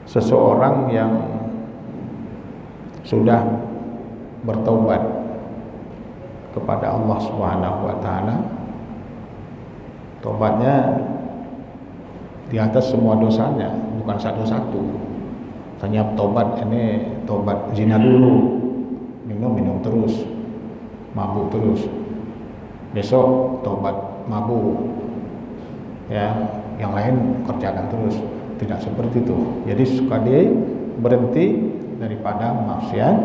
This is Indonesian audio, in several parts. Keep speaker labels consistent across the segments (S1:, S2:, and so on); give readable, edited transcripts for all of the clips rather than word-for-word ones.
S1: seseorang yang sudah bertobat kepada Allah Subhanahu wa taala, tobatnya di atas semua dosanya, bukan satu-satu. Tanya tobat, ini tobat zina dulu, minum terus, mabuk terus. Besok tobat mabuk, ya, yang lain kerjakan terus. Tidak seperti itu. Jadi suka dia berhenti daripada maksiat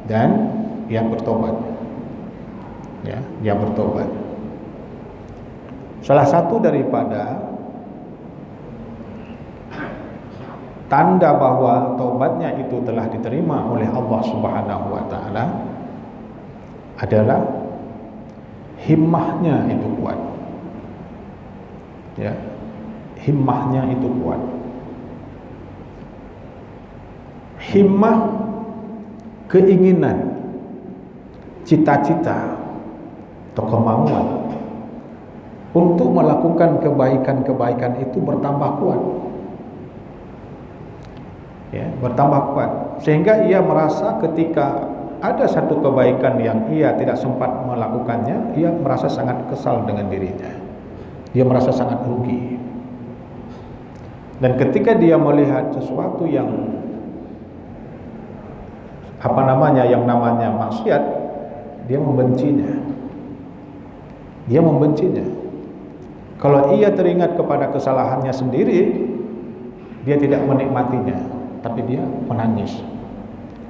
S1: dan dia bertobat. Ya, dia bertobat. Salah satu daripada tanda bahwa taubatnya itu telah diterima oleh Allah Subhanahu wa taala adalah himmahnya itu kuat. Ya, himmahnya itu kuat. Himmah, keinginan, cita-cita atau kemauan untuk melakukan kebaikan-kebaikan itu bertambah kuat. Ya, bertambah kuat sehingga ia merasa ketika ada satu kebaikan yang ia tidak sempat melakukannya, ia merasa sangat kesal dengan dirinya. Dia merasa sangat rugi. Dan ketika dia melihat sesuatu yang yang namanya maksiat, dia membencinya. Dia membencinya. Kalau ia teringat kepada kesalahannya sendiri, dia tidak menikmatinya, tapi dia menangis.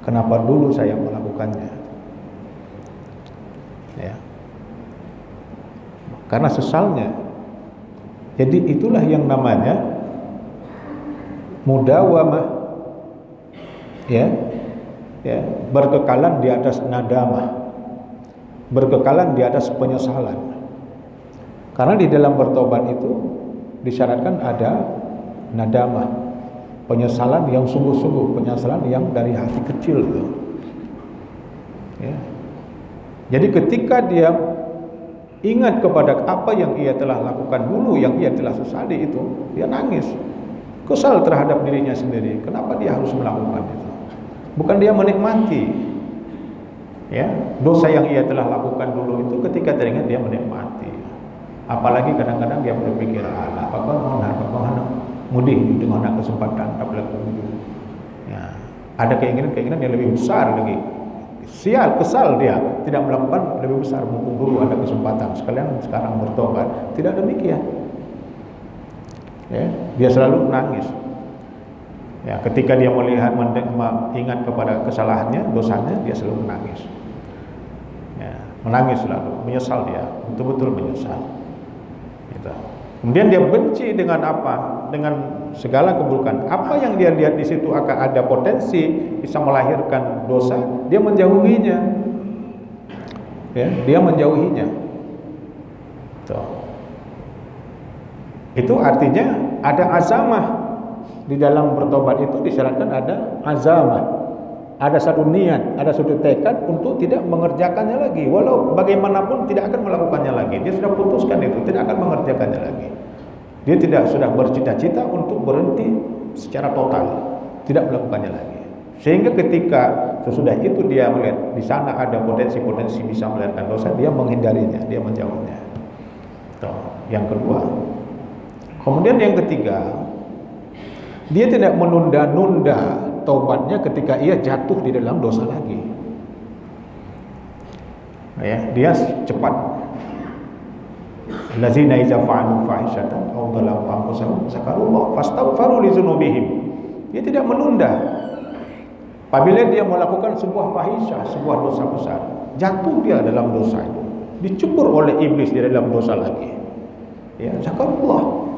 S1: Kenapa dulu saya melakukannya? Ya. Karena sesalnya. Jadi itulah yang namanya mudawamah. Ya. Ya, berkekalan di atas nadamah. Berkekalan di atas penyesalan. Karena di dalam bertobat itu disyaratkan ada nadamah, penyesalan yang sungguh-sungguh, penyesalan yang dari hati kecil itu. Ya. Jadi ketika dia ingat kepada apa yang ia telah lakukan dulu, yang ia telah sesali itu, dia nangis, kesal terhadap dirinya sendiri. Kenapa dia harus melakukan itu? Bukan dia menikmati, ya, dosa yang ia telah lakukan dulu itu. Ketika teringat dia menikmati. Apalagi kadang-kadang dia berpikir, apakah mudi dengan ada kesempatan ya, ada keinginan yang lebih besar lagi. Kesal dia tidak melakukan lebih besar, mumpung dulu ada kesempatan, sekalian sekarang bertobat. Tidak demikian. Ya, dia selalu menangis. Ya, ketika dia melihat ingat kepada kesalahannya, dosanya, dia selalu menangis. Ya, menangis selalu, menyesal dia, betul-betul menyesal. Gitu. Kemudian dia benci dengan apa? Dengan segala keburukan. Apa yang dia lihat di situ akan ada potensi bisa melahirkan dosa, dia menjauhinya. Ya, dia menjauhinya. Tuh. Itu artinya ada azamah. Di dalam bertobat itu disyaratkan ada azamah, ada satu niat, ada satu tekad untuk tidak mengerjakannya lagi. Walau bagaimanapun tidak akan melakukannya lagi. Dia sudah putuskan itu, tidak akan mengerjakannya lagi. Dia tidak sudah bercita-cita untuk berhenti secara total, tidak melakukannya lagi. Sehingga ketika sesudah itu dia melihat di sana ada potensi-potensi bisa melahirkan dosa, dia menghindarinya, dia menjauhnya. Yang kedua. Kemudian yang ketiga, dia tidak menunda-nunda taubatnya ketika ia jatuh di dalam dosa lagi. Ya, dia cepat. Allazina idza fa'alu fahishatan aw dhalamu anfusahum zakarullah fastaghfaru li dzunubihim. Dia tidak menunda. Apabila dia melakukan sebuah fahisyah, sebuah dosa besar, jatuh dia dalam dosa itu, dicebur oleh iblis di dalam dosa lagi. Ya, zakarullah.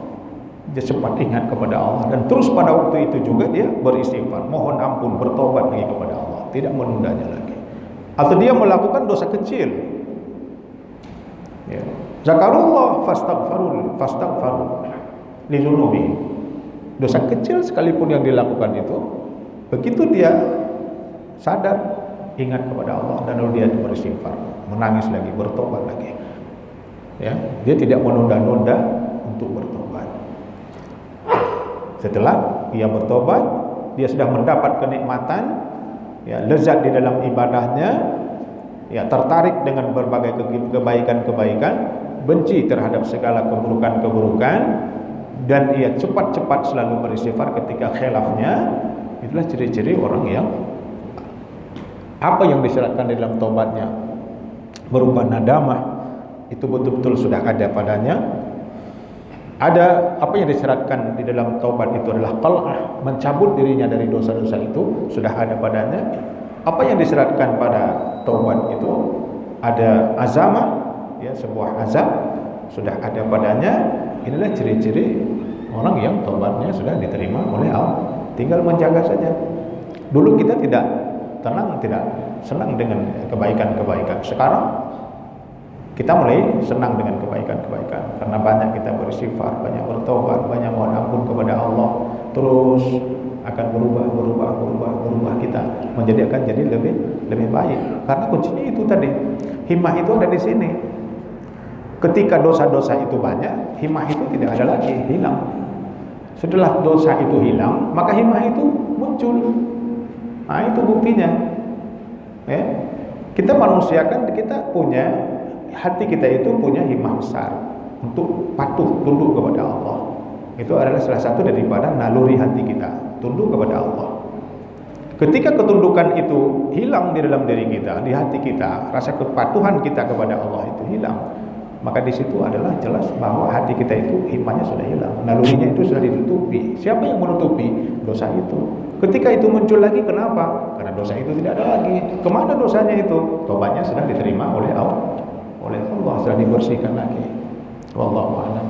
S1: Dia sempat ingat kepada Allah dan terus pada waktu itu juga dia beristighfar, mohon ampun, bertobat lagi kepada Allah, tidak menundanya lagi. Atau dia melakukan dosa kecil, ya, zakarullah fastaghfaru li dzunubihim. Dosa kecil sekalipun yang dilakukan itu, begitu dia sadar, ingat kepada Allah dan lalu dia beristighfar, menangis lagi, bertobat lagi. Ya, dia tidak menunda-nunda untuk bertobat. Setelah ia bertobat, dia sudah mendapat kenikmatan, ya, lezat di dalam ibadahnya, ya, tertarik dengan berbagai kebaikan-kebaikan, benci terhadap segala keburukan-keburukan, dan ia cepat-cepat selalu beristighfar ketika khilafnya. Itulah ciri-ciri orang yang apa yang disyaratkan di dalam taubatnya berupa nadamah itu betul-betul sudah ada padanya. Ada apa yang disyaratkan di dalam taubat itu adalah qal'ah, mencabut dirinya dari dosa-dosa itu sudah ada padanya. Apa yang disyaratkan pada taubat itu ada azamah, ya, sebuah azam sudah ada padanya. Inilah ciri-ciri orang yang taubatnya sudah diterima oleh Allah. Tinggal menjaga saja. Dulu kita tidak senang dengan kebaikan-kebaikan. Sekarang kita mulai senang dengan kebaikan-kebaikan karena banyak kita beristighfar, banyak bertobat, banyak mohon ampun kepada Allah. Terus akan berubah kita akan jadi lebih baik. Karena kuncinya itu tadi, himmah itu ada di sini. Ketika dosa-dosa itu banyak, himmah itu tidak ada lagi, hilang. Setelah dosa itu hilang, maka himmah itu muncul. Nah, itu buktinya. Ya. Kita manusia kan kita punya hati, kita itu punya himmah besar untuk patuh tunduk kepada Allah. Itu adalah salah satu daripada naluri hati kita, tunduk kepada Allah. Ketika ketundukan itu hilang di dalam diri kita, di hati kita, rasa kepatuhan kita kepada Allah itu hilang, maka di situ adalah jelas bahwa hati kita itu himmahnya sudah hilang, nalurinya itu sudah ditutupi. Siapa yang menutupi? Dosa itu. Ketika itu muncul lagi, kenapa? Karena dosa itu tidak ada lagi. Kemana dosanya itu? Tobatnya sudah diterima oleh Allah, sudah dibersihkan lagi. Wallahu a'lam.